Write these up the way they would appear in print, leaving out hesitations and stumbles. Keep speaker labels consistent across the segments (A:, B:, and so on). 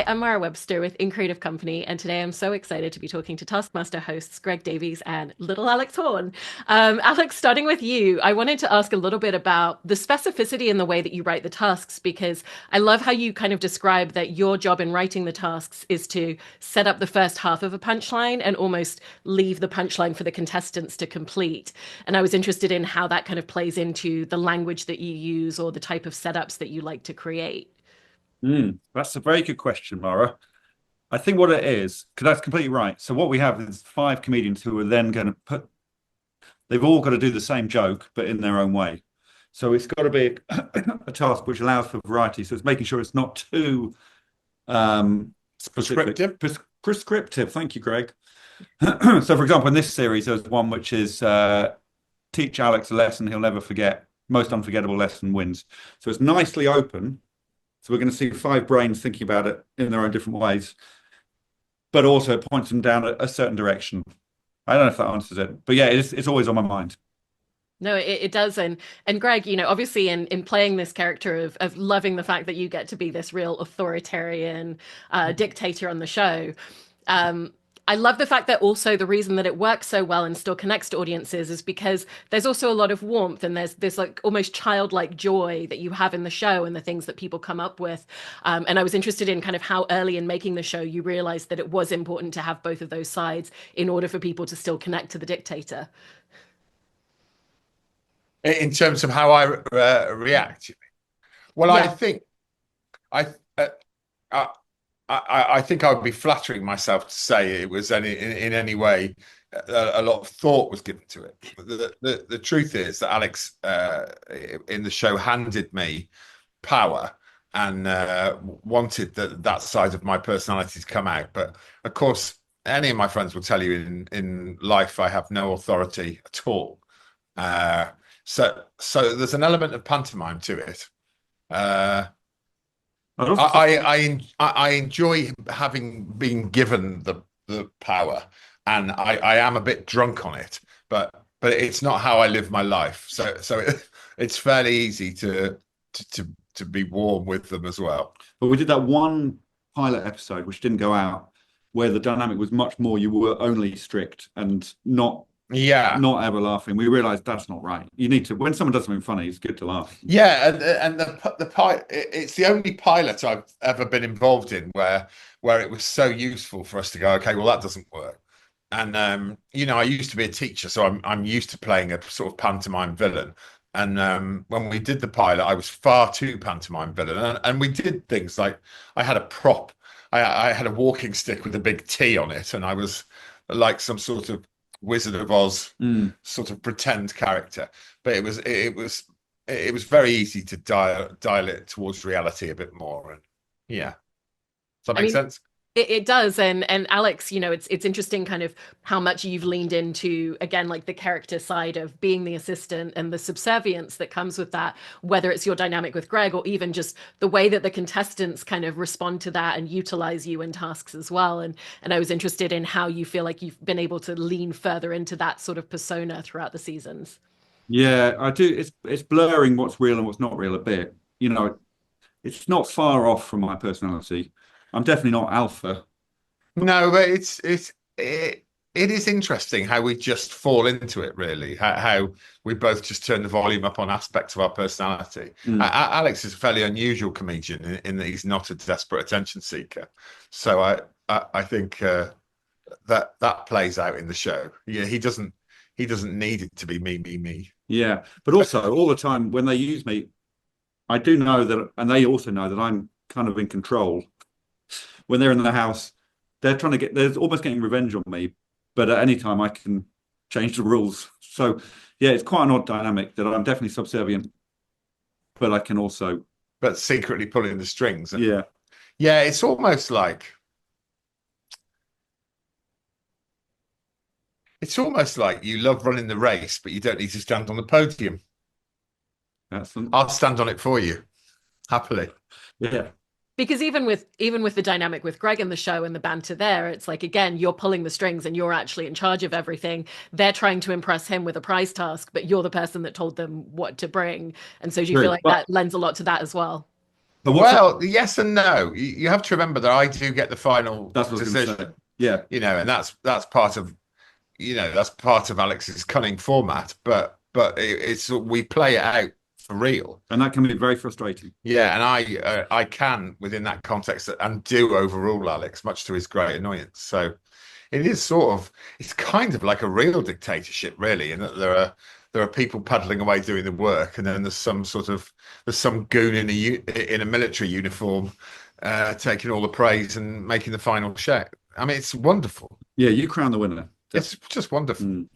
A: I'm Mara Webster with In Creative Company, and today I'm so excited to be talking to Taskmaster hosts Greg Davies and little Alex Horne. Alex, starting with you, I wanted to ask a little bit about the specificity in the way that you write the tasks, because I love how you kind of describe that your job in writing the tasks is to set up the first half of a punchline and almost leave the punchline for the contestants to complete. And I was interested in how that kind of plays into the language that you use or the type of setups that you like to create.
B: That's a very good question, Mara. I think what it is, because that's completely right. So what we have is five comedians who are then going to they've all got to do the same joke, but in their own way. So it's got to be a task which allows for variety. So it's making sure it's not too
C: Prescriptive.
B: Prescriptive. Thank you, Greg. So, for example, in this series, there's one which is teach Alex a lesson he'll never forget. Most unforgettable lesson wins. So it's nicely open. So we're going to see five brains thinking about it in their own different ways, but also points them down a certain direction. I don't know if that answers it, but yeah, it's always on my mind.
A: No, it does. And Greg, obviously in playing this character of loving the fact that you get to be this real authoritarian dictator on the show. I love the fact that also the reason that it works so well and still connects to audiences is because there's also a lot of warmth and there's like almost childlike joy that you have in the show and the things that people come up with. And I was interested in kind of how early in making the show you realized that it was important to have both of those sides in order for people to still connect to the dictator.
C: In terms of how I react. Well,
A: Yeah.
C: I uh, I I think I would be flattering myself to say it was in any way a lot of thought was given to it. The truth is that Alex in the show handed me power and wanted that side of my personality to come out. But of course, any of my friends will tell you in life I have no authority at all. So there's an element of pantomime to it. I enjoy having been given the power, and I am a bit drunk on it, but it's not how I live my life. So it's fairly easy to be warm with them as well.
B: But we did that one pilot episode which didn't go out, where the dynamic was much more you were only strict and not ever laughing. We realized that's not right. You need to, when someone does something funny, it's good to laugh.
C: Yeah, and it's the only pilot I've ever been involved in where it was so useful for us to go, okay, well that doesn't work. And I used to be a teacher, so I'm used to playing a sort of pantomime villain. And when we did the pilot, I was far too pantomime villain, and we did things like I had a prop. I had a walking stick with a big T on it, and I was like some sort of Wizard of Oz sort of pretend character, but it was very easy to dial it towards reality a bit more. And yeah, does that make sense?
A: It does. And Alex, it's interesting kind of how much you've leaned into, again, like the character side of being the assistant and the subservience that comes with that, whether it's your dynamic with Greg or even just the way that the contestants kind of respond to that and utilize you in tasks as well. And I was interested in how you feel like you've been able to lean further into that sort of persona throughout the seasons.
B: Yeah, I do. It's blurring what's real and what's not real a bit. It's not far off from my personality. I'm definitely not alpha.
C: No, but it is interesting how we just fall into it, really. How we both just turn the volume up on aspects of our personality. Alex is a fairly unusual comedian in that he's not a desperate attention seeker. So I think that plays out in the show. Yeah, he doesn't need it to be me.
B: Yeah, but also all the time when they use me, I do know that, and they also know that I'm kind of in control. When they're in the house, they're almost getting revenge on me, but at any time I can change the rules. So yeah, it's quite an odd dynamic that I'm definitely subservient, but I can also
C: secretly pulling the strings.
B: Yeah.
C: It's almost like you love running the race, but you don't need to stand on the podium. I'll stand on it for you, happily.
B: Yeah.
A: Because even with the dynamic with Greg in the show and the banter there, it's like, again, you're pulling the strings and you're actually in charge of everything. They're trying to impress him with a prize task, but you're the person that told them what to bring. And so do you feel like that lends a lot to that as well?
B: But
C: Well, yes and no. You have to remember that I do get the final
B: that's what I was going to say.
C: decision,
B: Yeah.
C: and that's part of that's part of Alex's cunning format. But it's we play it out for real.
B: And that can be very frustrating.
C: Yeah, and I can within that context and do overrule Alex, much to his great annoyance. So it is it's kind of like a real dictatorship, really, in that there are people paddling away doing the work, and then there's some goon in a military uniform taking all the praise and making the final show. I mean, it's wonderful.
B: Yeah, you crown the winner.
C: It's just wonderful.
B: Mm.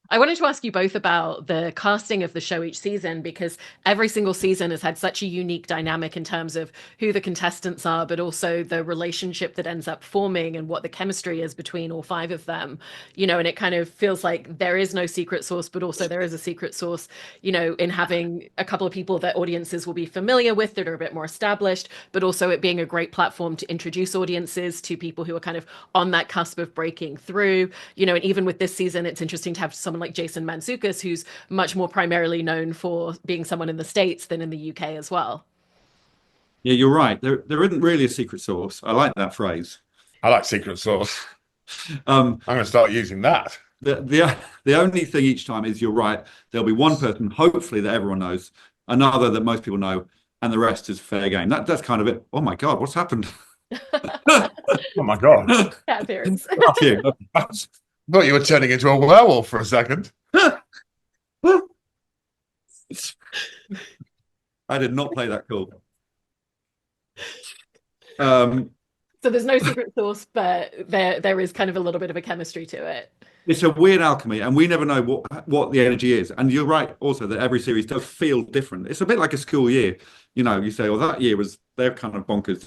A: I wanted to ask you both about the casting of the show each season, because every single season has had such a unique dynamic in terms of who the contestants are, but also the relationship that ends up forming and what the chemistry is between all five of them. And it kind of feels like there is no secret sauce, but also there is a secret sauce, in having a couple of people that audiences will be familiar with that are a bit more established, but also it being a great platform to introduce audiences to people who are kind of on that cusp of breaking through. And even with this season, it's interesting to have someone like Jason Mantzoukas, who's much more primarily known for being someone in the States than in the UK as well.
B: Yeah, you're right. There isn't really a secret sauce. I like that phrase.
C: I like secret sauce.
B: Um,
C: I'm going to start using that.
B: the only thing each time is you're right. There'll be one person, hopefully, that everyone knows, another that most people know, and the rest is fair game. That's kind of it. Oh my God, what's happened?
C: Oh my God.
A: Cat appearance.
C: I thought you were turning into a werewolf for a second.
B: I did not play that cool.
A: So there's no secret sauce, but there is kind of a little bit of a chemistry to it.
B: It's a weird alchemy, and we never know what the energy is. And you're right also that every series does feel different. It's a bit like a school year. You say, well, that year they're kind of bonkers.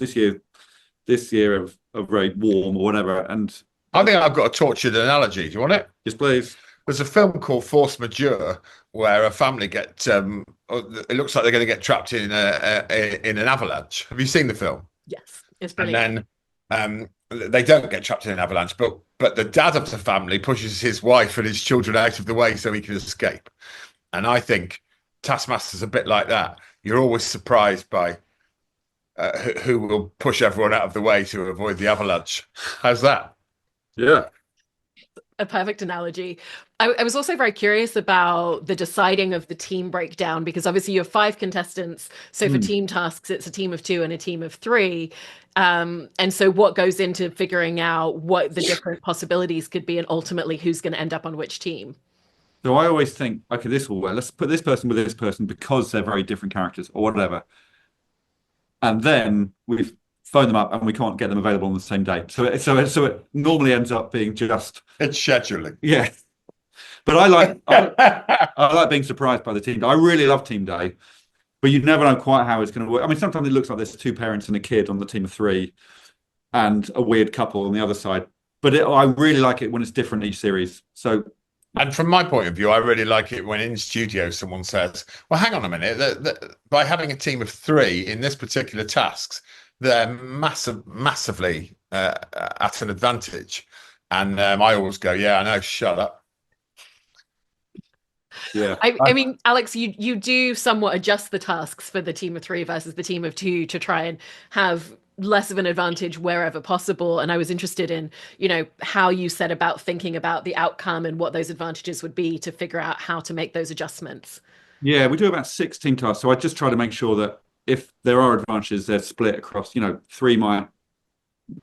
B: This year of very warm or whatever. And
C: I think I've got a tortured analogy. Do you want it?
B: Yes, please.
C: There's a film called Force Majeure where a family it looks like they're going to get trapped in an avalanche. Have you seen the film?
A: Yes, it's brilliant.
C: And then they don't get trapped in an avalanche, but the dad of the family pushes his wife and his children out of the way so he can escape. And I think Taskmaster's a bit like that. You're always surprised by who will push everyone out of the way to avoid the avalanche. How's that?
B: Yeah.
A: A perfect analogy. I was also very curious about the deciding of the team breakdown, because obviously you have 5 contestants. So for team tasks, it's a team of 2 and a team of 3. And so what goes into figuring out what the different possibilities could be and ultimately who's going to end up on which team?
B: So I always think, okay, this will work. Let's put this person with this person because they're very different characters or whatever. And then we've phone them up and we can't get them available on the same day. So it normally ends up being just
C: it's scheduling.
B: Yeah, but I like being surprised by the team. I really love team day, but you never know quite how it's going to work. I mean, sometimes it looks like there's 2 parents and a kid on the team of 3, and a weird couple on the other side. But I really like it when it's different each series. So.
C: And from my point of view, I really like it when in studio someone says, well, hang on a minute, by having a team of 3 in this particular tasks, they're massively at an advantage. And I always go, yeah, I know, shut up.
B: Yeah.
A: I mean, Alex, you do somewhat adjust the tasks for the team of 3 versus the team of 2 to try and have less of an advantage wherever possible. And I was interested in, how you set about thinking about the outcome and what those advantages would be to figure out how to make those adjustments.
B: Yeah, we do about 16 tasks. So I just try to make sure that if there are advantages, they're split across, 3 might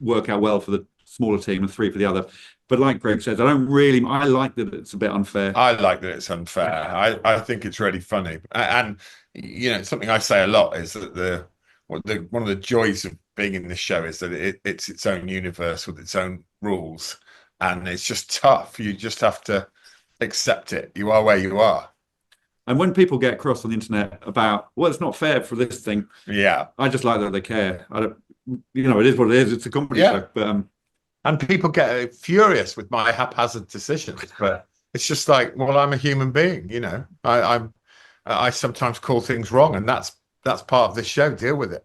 B: work out well for the smaller team and 3 for the other. But like Greg says, I like that it's a bit unfair.
C: I like that it's unfair. I think it's really funny. And, something I say a lot is that one of the joys of being in this show is that it's its own universe with its own rules. And it's just tough. You just have to accept it. You are where you are.
B: And when people get cross on the internet about, well, it's not fair for this thing.
C: Yeah.
B: I just like that they care. I don't, it is what it is. It's a comedy show. But,
C: and people get furious with my haphazard decisions, but it's just like, well, I'm a human being, I sometimes call things wrong, and that's part of this show. Deal with it.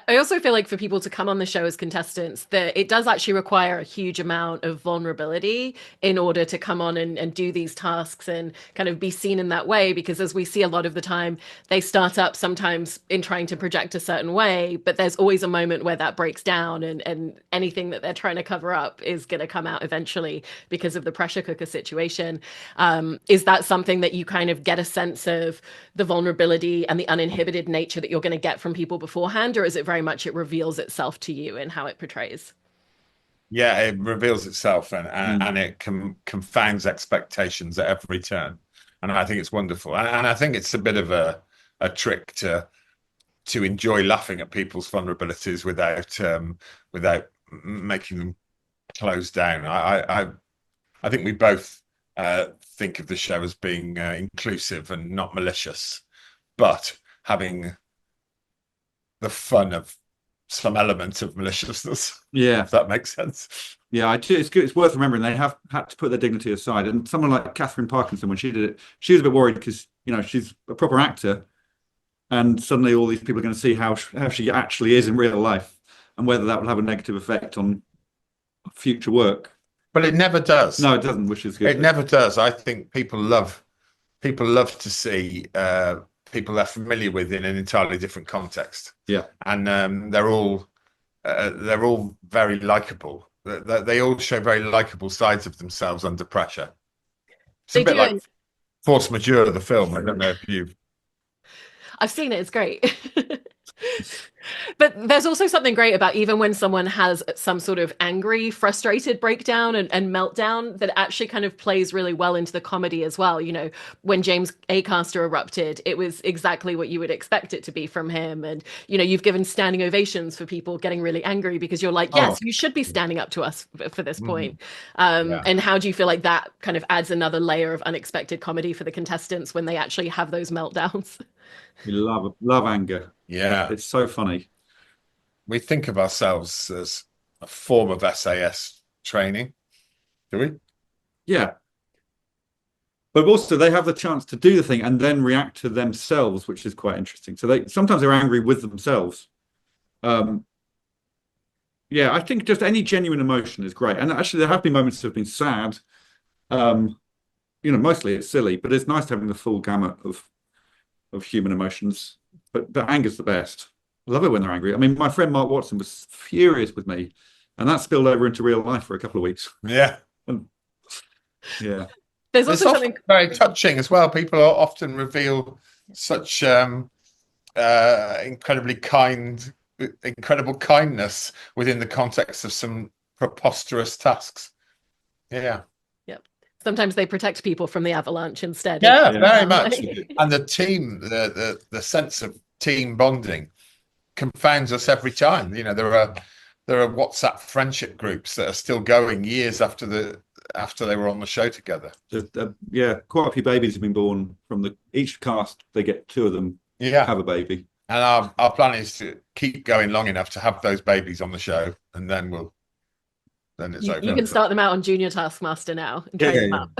A: I also feel like for people to come on the show as contestants, that it does actually require a huge amount of vulnerability in order to come on and do these tasks and kind of be seen in that way. Because as we see a lot of the time, they start up sometimes in trying to project a certain way, but there's always a moment where that breaks down and anything that they're trying to cover up is going to come out eventually because of the pressure cooker situation. Is that something that you kind of get a sense of the vulnerability and the uninhibited nature that you're going to get from people beforehand, or is it very much it reveals itself to you in how it portrays?
C: Yeah, it reveals itself and,
B: Mm.
C: and it confounds expectations at every turn. And I think it's wonderful. And I think it's a bit of a trick to enjoy laughing at people's vulnerabilities without making them close down. I think we both think of the show as being inclusive and not malicious, but having the fun of some element of maliciousness,
B: Yeah.
C: if that makes sense.
B: Yeah, it's good. It's worth remembering they have had to put their dignity aside. And someone like Catherine Parkinson, when she did it, she was a bit worried because she's a proper actor, and suddenly all these people are going to see how she actually is in real life, and whether that will have a negative effect on future work.
C: But it never does.
B: No, it doesn't, which is good.
C: It never does. I think people love to see people they're familiar with in an entirely different context.
B: Yeah,
C: and they're all very likable. They all show very likable sides of themselves under pressure. It's a
A: They
C: bit
A: do.
C: like Force Majeure, the film. I don't know if you've.
A: I've seen it. It's great. But there's also something great about even when someone has some sort of angry, frustrated breakdown and meltdown that actually kind of plays really well into the comedy as well. When James Acaster erupted, it was exactly what you would expect it to be from him. And, you've given standing ovations for people getting really angry because you're like, yes, you should be standing up to us for this point.
C: Yeah.
A: And how do you feel like that kind of adds another layer of unexpected comedy for the contestants when they actually have those meltdowns?
B: we love anger.
C: Yeah,
B: It's so funny.
C: we think of ourselves as a form of SAS training, do we?
B: Yeah, but also they have the chance to do the thing and then react to themselves, which is quite interesting. So sometimes they're angry with themselves. Yeah, I think just any genuine emotion is great. And actually, there have been moments that have been sad. Mostly it's silly, but it's nice having the full gamut of human emotions. But anger's the best. I love it when they're angry. I mean, my friend Mark Watson was furious with me, and that spilled over into real life for a couple of weeks.
C: Yeah.
B: And, yeah.
A: There's
C: It's
A: also
C: often
A: something
C: very touching as well. People often reveal such incredibly incredible kindness within the context of some preposterous tasks. Yeah.
A: Yep. Sometimes they protect people from the avalanche instead.
C: Yeah,
B: Yeah.
C: very much. And the team, the sense of team bonding confounds us every time. There are WhatsApp friendship groups that are still going years after they were on the show together.
B: Yeah, quite a few babies have been born from each cast. They get two of them have a baby.
C: And our plan is to keep going long enough to have those babies on the show, and then it's over.
A: You can start them out on Junior Taskmaster now and train them up.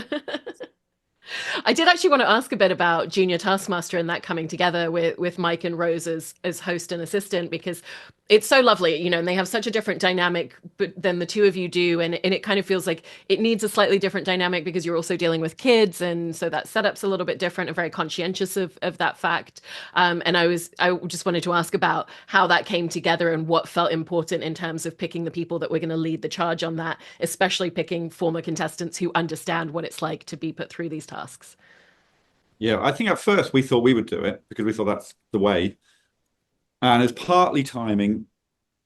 A: I did actually want to ask a bit about Junior Taskmaster and that coming together with Mike and Rose as host and assistant, because it's so lovely, and they have such a different dynamic than the two of you do. And it kind of feels like it needs a slightly different dynamic because you're also dealing with kids. And so that setup's a little bit different and very conscientious of that fact. And I just wanted to ask about how that came together and what felt important in terms of picking the people that were going to lead the charge on that, especially picking former contestants who understand what it's like to be put through these tasks.
B: Yeah, I think at first we thought we would do it because we thought that's the way. And it's partly timing,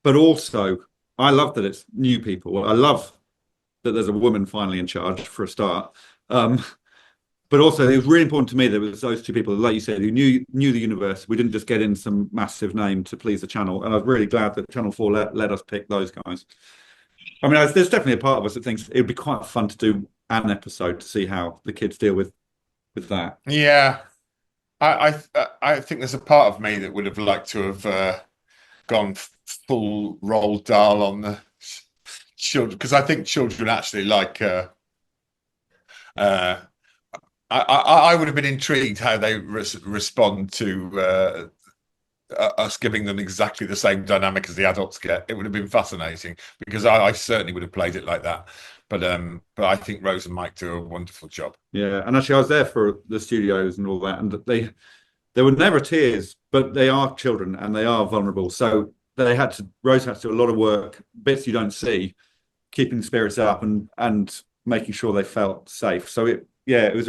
B: but also I love that it's new people. I love that there's a woman finally in charge for a start. But also it was really important to me that it was those two people, like you said, who knew the universe. We didn't just get in some massive name to please the channel. And I was really glad that Channel 4 let us pick those guys. I mean, there's definitely a part of us that thinks it would be quite fun to do an episode to see how the kids deal with that.
C: Yeah. I think there's a part of me that would have liked to have gone full Roald Dahl on the children, because I think children actually like. I would have been intrigued how they respond to us giving them exactly the same dynamic as the adults get. It would have been fascinating because I certainly would have played it like that. But I think Rose and Mike do a wonderful job.
B: Yeah, and actually, I was there for the studios and all that, and there were never tears, but they are children and they are vulnerable. So Rose had to do a lot of work, bits you don't see, keeping spirits up and making sure they felt safe. So it was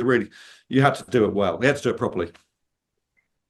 B: you had to do it well. You had to do it properly.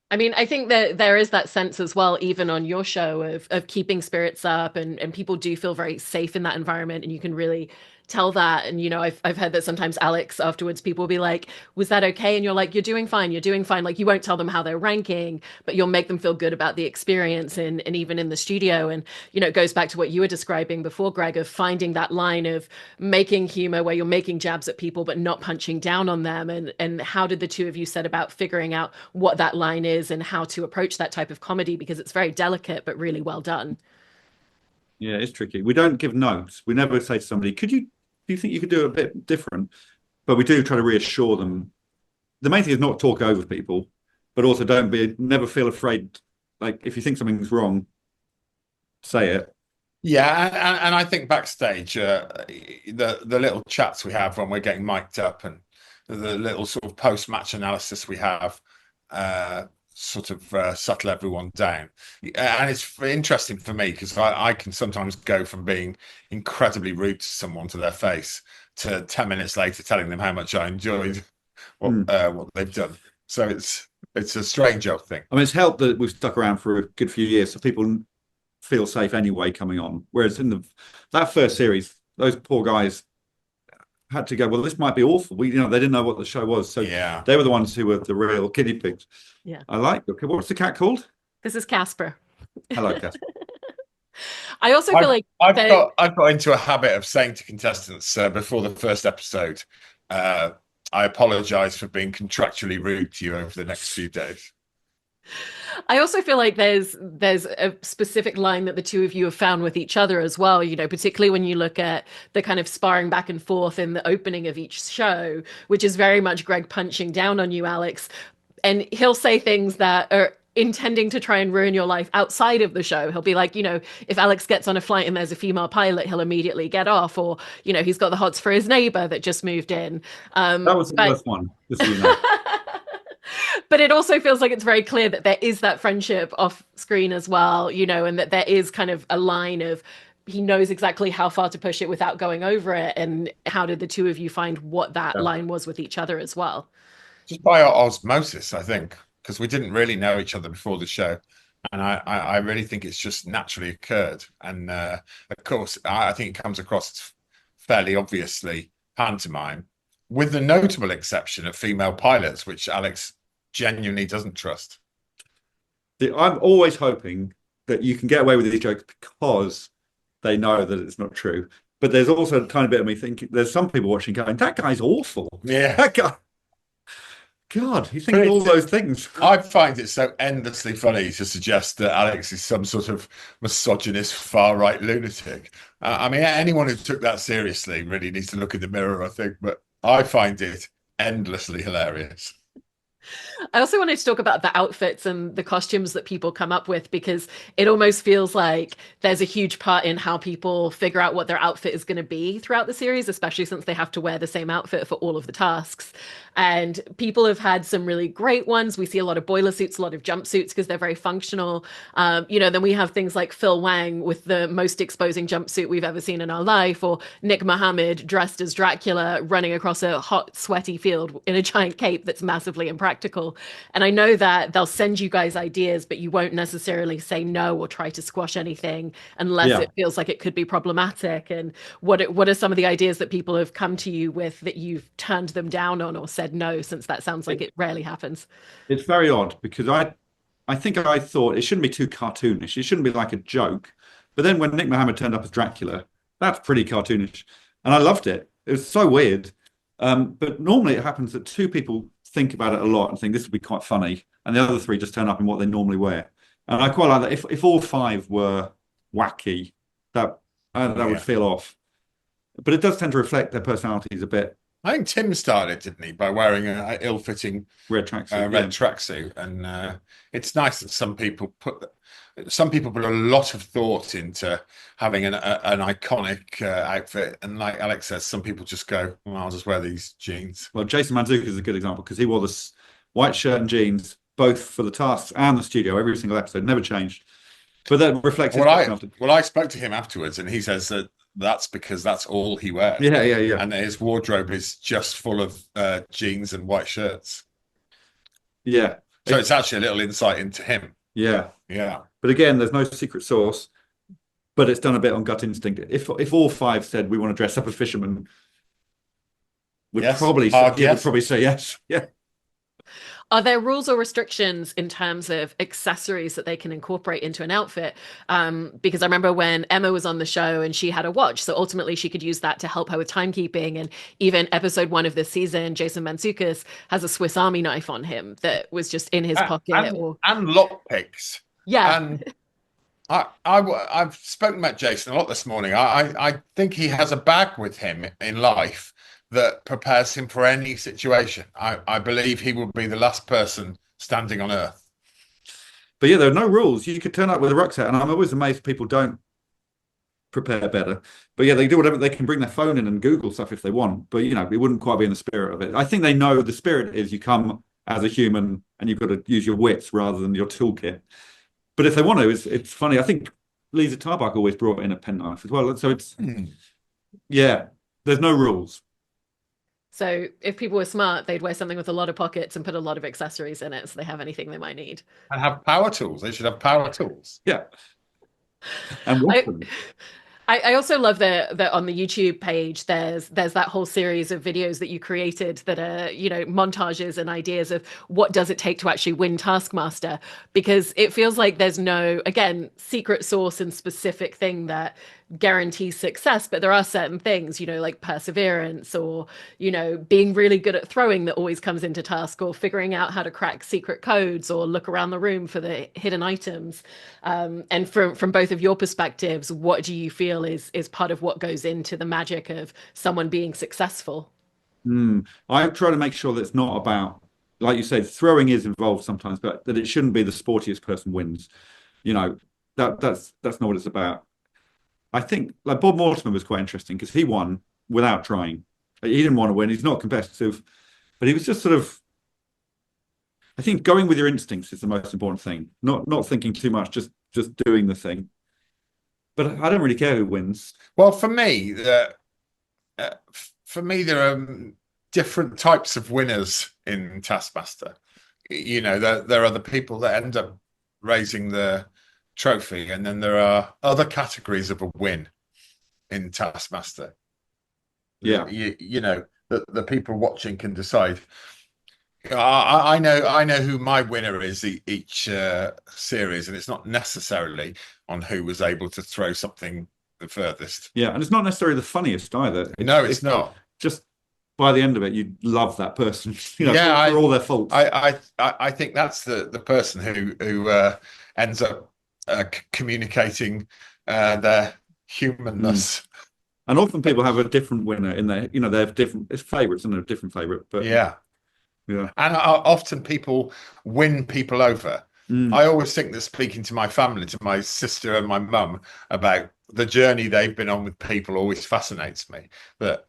A: I mean, I think that there is that sense as well, even on your show, of keeping spirits up, and people do feel very safe in that environment, and you can really tell that. And I've heard that sometimes Alex afterwards, people will be like, "Was that okay?" And you're like, "You're doing fine. You're doing fine." Like, you won't tell them how they're ranking, but you'll make them feel good about the experience, and even in the studio. And it goes back to what you were describing before, Greg, of finding that line of making humor where you're making jabs at people but not punching down on them. And how did the two of you set about figuring out what that line is and how to approach that type of comedy, because it's very delicate but really well done?
B: Yeah, it's tricky. We don't give notes. We never say to somebody, do you think you could do it a bit different? But we do try to reassure them. The main thing is not talk over people, but also never feel afraid. Like, if you think something's wrong, say it.
C: Yeah, and I think backstage, the little chats we have when we're getting mic'd up, and the little sort of post-match analysis we have, sort of settle everyone down. And it's interesting for me because I can sometimes go from being incredibly rude to someone to their face to 10 minutes later telling them how much I enjoyed what they've done. So it's a strange old thing.
B: I mean, it's helped that we've stuck around for a good few years, so people feel safe anyway coming on. Whereas in that first series, those poor guys had to go, well, this might be awful. They didn't know what the show was. So
C: yeah,
B: they were the ones who were the real guinea pigs.
A: Yeah.
B: I like it. Okay, what's the cat called?
A: This is Casper.
B: Hello, Casper.
A: I also feel like
C: I've got into a habit of saying to contestants before the first episode, I apologize for being contractually rude to you over the next few days.
A: I also feel like there's a specific line that the two of you have found with each other as well, particularly when you look at the kind of sparring back and forth in the opening of each show, which is very much Greg punching down on you, Alex. And he'll say things that are intending to try and ruin your life outside of the show. He'll be like, if Alex gets on a flight and there's a female pilot, he'll immediately get off, or, he's got the hots for his neighbor that just moved in.
B: That was the worst one, just so you know.
A: But it also feels like it's very clear that there is that friendship off screen as well, and that there is kind of a line of, he knows exactly how far to push it without going over it. And how did the two of you find what that line was with each other as well?
C: Just by osmosis, I think, because we didn't really know each other before the show. And I really think it's just naturally occurred. And of course, I think it comes across fairly obviously pantomime, with the notable exception of female pilots, which Alex genuinely doesn't trust.
B: I'm always hoping that you can get away with these jokes because they know that it's not true. But there's also a tiny bit of me thinking, there's some people watching going, that guy's awful.
C: Yeah.
B: That guy. God, he's thinking all those things.
C: I find it so endlessly funny to suggest that Alex is some sort of misogynist far-right lunatic. I mean, anyone who took that seriously really needs to look in the mirror, I think. But I find it endlessly hilarious.
A: I also wanted to talk about the outfits and the costumes that people come up with, because it almost feels like there's a huge part in how people figure out what their outfit is going to be throughout the series, especially since they have to wear the same outfit for all of the tasks. And people have had some really great ones. We see a lot of boiler suits, a lot of jumpsuits, because they're very functional. Then we have things like Phil Wang with the most exposing jumpsuit we've ever seen in our life, or Nick Mohammed dressed as Dracula running across a hot, sweaty field in a giant cape that's massively impractical. And I know that they'll send you guys ideas, but you won't necessarily say no or try to squash anything unless it feels like it could be problematic. And what are some of the ideas that people have come to you with that you've turned them down on or said no, since that sounds like it rarely happens?
B: It's very odd because I think I thought it shouldn't be too cartoonish. It shouldn't be like a joke. But then when Nick Mohammed turned up as Dracula, that's pretty cartoonish. And I loved it. It was so weird. But normally it happens that two people think about it a lot and think this would be quite funny, and the other three just turn up in what they normally wear. And I quite like that. If all five were wacky, that would feel off. But it does tend to reflect their personalities a bit.
C: I think Tim started, didn't he, by wearing a ill-fitting
B: Red tracksuit.
C: red tracksuit, and it's nice that some people put a lot of thought into having an iconic outfit, and like Alex says, some people just go, well, I'll just wear these jeans.
B: Well, Jason Mantzoukas is a good example because he wore this white shirt and jeans both for the tasks and the studio every single episode, never changed. But that reflects his personality.
C: Well, I spoke to him afterwards, and he says that that's because that's all he wears.
B: Yeah.
C: And his wardrobe is just full of jeans and white shirts.
B: Yeah.
C: So it's actually a little insight into him.
B: Yeah.
C: Yeah.
B: But again, there's no secret sauce, but it's done a bit on gut instinct. If all five said we want to dress up as fishermen, we'd probably say yes. Yeah.
A: Are there rules or restrictions in terms of accessories that they can incorporate into an outfit? Because I remember when Emma was on the show and she had a watch, so ultimately she could use that to help her with timekeeping. And even episode 1 of this season, Jason Mantzoukas has a Swiss Army knife on him that was just in his pocket.
C: And lockpicks.
A: Yeah.
C: And I've spoken about Jason a lot this morning. I think he has a bag with him in life that prepares him for any situation. I believe he will be the last person standing on Earth.
B: But yeah, there are no rules. You could turn up with a rucksack, and I'm always amazed people don't prepare better. But yeah, they do whatever they can. Bring their phone in and Google stuff if they want. But you know, it wouldn't quite be in the spirit of it. I think they know the spirit is you come as a human and you've got to use your wits rather than your toolkit. But if they want to, it's funny. I think Lisa Tarbuck always brought in a penknife as well. So it's yeah, there's no rules.
A: So if people were smart, they'd wear something with a lot of pockets and put a lot of accessories in it so they have anything they might need.
C: And have power tools. They should have power tools.
B: Yeah. And weapons.
A: I also love that on the YouTube page there's that whole series of videos that you created that are, you know, montages and ideas of what does it take to actually win Taskmaster, because it feels like there's no, again, secret sauce and specific thing that guarantees success, but there are certain things, you know, like perseverance or, you know, being really good at throwing that always comes into task, or figuring out how to crack secret codes or look around the room for the hidden items. And from both of your perspectives, what do you feel is part of what goes into the magic of someone being successful?
B: I try to make sure that it's not about, like you said, throwing is involved sometimes, but that it shouldn't be the sportiest person wins. You know, that's not what it's about. I think like Bob Mortimer was quite interesting because he won without trying. He didn't want to win. He's not competitive, but he was just sort of, I think going with your instincts is the most important thing. Not thinking too much, just doing the thing. But I don't really care who wins.
C: Well, for me, there are different types of winners in Taskmaster. You know, there are the people that end up raising the trophy, and then there are other categories of a win in Taskmaster.
B: Yeah,
C: you know, the people watching can decide. I know who my winner is each series, and it's not necessarily on who was able to throw something the furthest.
B: Yeah, and it's not necessarily the funniest either.
C: It's not.
B: Just by the end of it, you love that person. You know,
C: yeah,
B: for all their faults.
C: I think that's the person who ends up communicating their humanness.
B: And often people have a different winner in there. You know, they have different favourites and a different favourite. But
C: yeah. And often people win people over. I always think that speaking to my family, to my sister and my mum, about the journey they've been on with people always fascinates me. That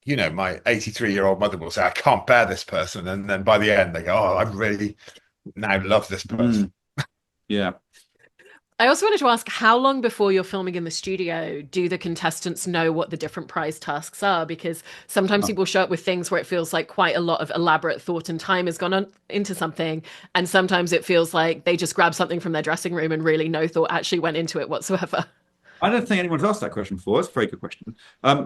C: you know, my 83-year-old mother will say, I can't bear this person. And then by the end, they go, oh, I really now love this person.
B: Yeah.
A: I also wanted to ask, how long before you're filming in the studio do the contestants know what the different prize tasks are? Because sometimes people show up with things where it feels like quite a lot of elaborate thought and time has gone on into something. And sometimes it feels like they just grab something from their dressing room and really no thought actually went into it whatsoever.
B: I don't think anyone's asked that question before. It's a very good question.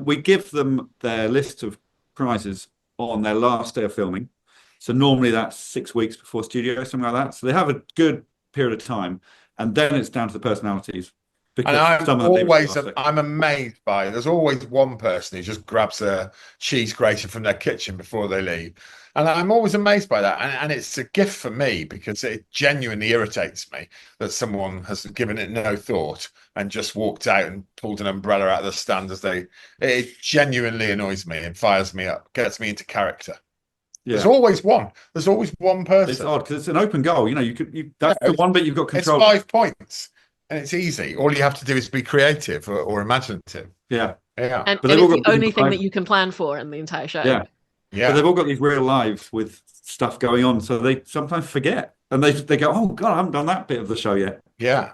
B: We give them their list of prizes on their last day of filming. So normally that's 6 weeks before studio, something like that. So they have a good period of time. And then it's down to the personalities.
C: And
B: because some of the people are sick.
C: I'm amazed by, there's always one person who just grabs a cheese grater from their kitchen before they leave. And I'm always amazed by that. And it's a gift for me because it genuinely irritates me that someone has given it no thought and just walked out and pulled an umbrella out of the stand it genuinely annoys me and fires me up, gets me into character.
B: Yeah.
C: There's always one. There's always one person.
B: It's odd because it's an open goal. You know, that's the one bit you've got control.
C: It's 5 points. And it's easy. All you have to do is be creative or imaginative.
B: Yeah.
C: Yeah.
A: And it's the only thing that you can plan for in the entire show.
B: Yeah.
C: Yeah.
B: But they've all got these real lives with stuff going on. So they sometimes forget. And they go, oh, God, I haven't done that bit of the show yet.
C: Yeah.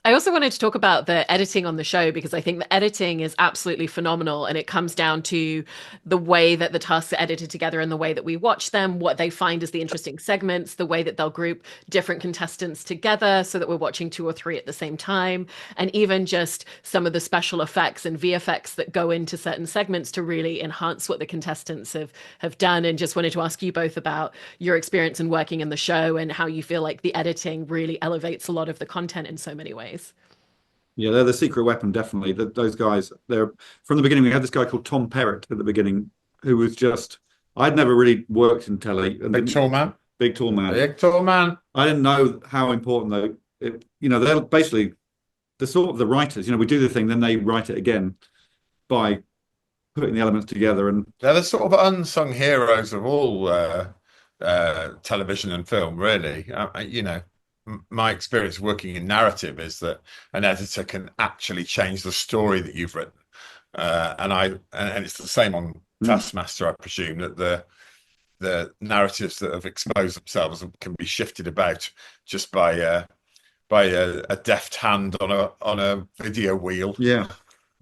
A: I also wanted to talk about the editing on the show because I think the editing is absolutely phenomenal, and it comes down to the way that the tasks are edited together and the way that we watch them, what they find as the interesting segments, the way that they'll group different contestants together so that we're watching 2 or 3 at the same time, and even just some of the special effects and VFX that go into certain segments to really enhance what the contestants have done. And just wanted to ask you both about your experience in working in the show and how you feel like the editing really elevates a lot of the content in so many ways.
B: Yeah, they're the secret weapon, definitely. Those guys, they're from the beginning. We had this guy called Tom Perrott at the beginning, who was just, I'd never really worked in telly.
C: Big tall man.
B: Big tall man.
C: Big tall man.
B: I didn't know how important they're basically the sort of the writers. You know, we do the thing, then they write it again by putting the elements together. And
C: they're the sort of unsung heroes of all television and film, really. You know, my experience working in narrative is that an editor can actually change the story that you've written, and it's the same on Taskmaster. I presume that the narratives that have exposed themselves can be shifted about just by a deft hand on a video wheel.
B: Yeah,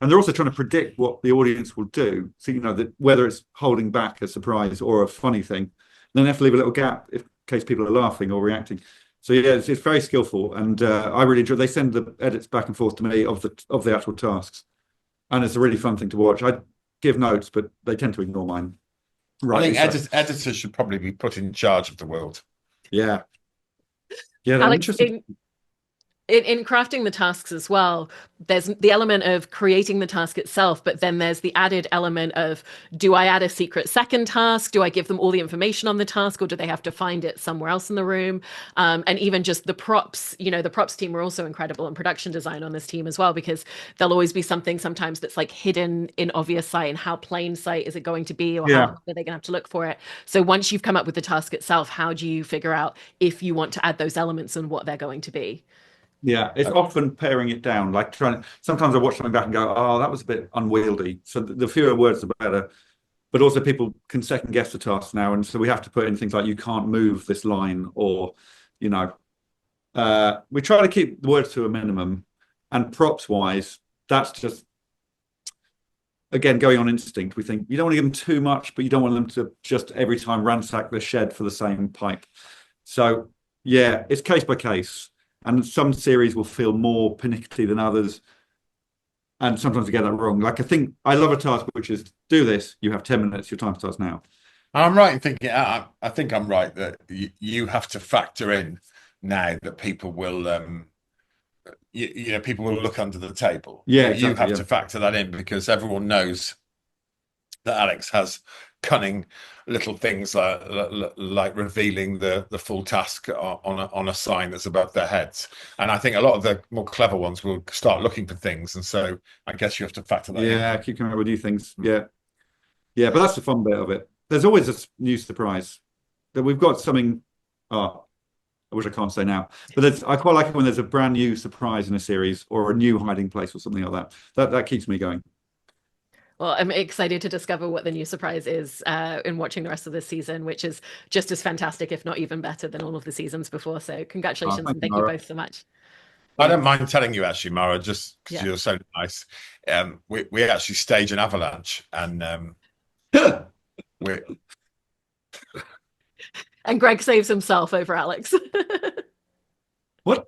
B: and they're also trying to predict what the audience will do. So you know that whether it's holding back a surprise or a funny thing, then they have to leave a little gap in case people are laughing or reacting. So yeah, it's very skillful, and I really enjoy. They send the edits back and forth to me of the actual tasks, and it's a really fun thing to watch. I give notes, but they tend to ignore mine.
C: Right, I think editors should probably be put in charge of the world.
B: Yeah, yeah,
A: Alex, in crafting the tasks as well, there's the element of creating the task itself, but then there's the added element of, do I add a secret second task? Do I give them all the information on the task, or do they have to find it somewhere else in the room? And even just the props, you know, the props team are also incredible, and production design on this team as well, because there'll always be something sometimes that's like hidden in obvious sight, and how plain sight is it going to be, or how are they going to have to look for it? So once you've come up with the task itself, how do you figure out if you want to add those elements and what they're going to be?
B: Yeah, it's often paring it down, like sometimes I watch something back and go, oh, that was a bit unwieldy. So the fewer words, the better. But also people can second guess the tasks now. And so we have to put in things like, you can't move this line, or, you know, we try to keep the words to a minimum. And props wise, that's just, again, going on instinct. We think you don't want to give them too much, but you don't want them to just every time ransack the shed for the same pipe. So yeah, it's case by case. And some series will feel more pernickety than others. And sometimes we get that wrong. Like, I love a task which is, do this, you have 10 minutes, your time starts now.
C: I'm right in thinking, I think I'm right that you have to factor in now that people will, you know, people will look under the table.
B: Yeah, exactly,
C: you have to factor that in, because everyone knows that Alex has cunning little things like revealing the full task on a sign that's above their heads. And I think a lot of the more clever ones will start looking for things, and so I guess you have to factor that in.
B: Yeah, keep coming up with new things. Yeah, but that's the fun bit of it. There's always a new surprise that we've got something. Oh, I wish I can't say now, but I quite like it when there's a brand new surprise in a series, or a new hiding place or something like that. That keeps me going.
A: Well, I'm excited to discover what the new surprise is in watching the rest of this season, which is just as fantastic, if not even better, than all of the seasons before. So congratulations, and thank you both so much.
C: I don't mind telling you, actually, Mara, just because you're so nice. We actually stage an avalanche, and
A: and Greg saves himself over Alex.
B: What?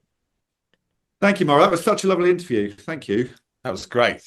B: Thank you, Mara. That was such a lovely interview. Thank you.
C: That was great.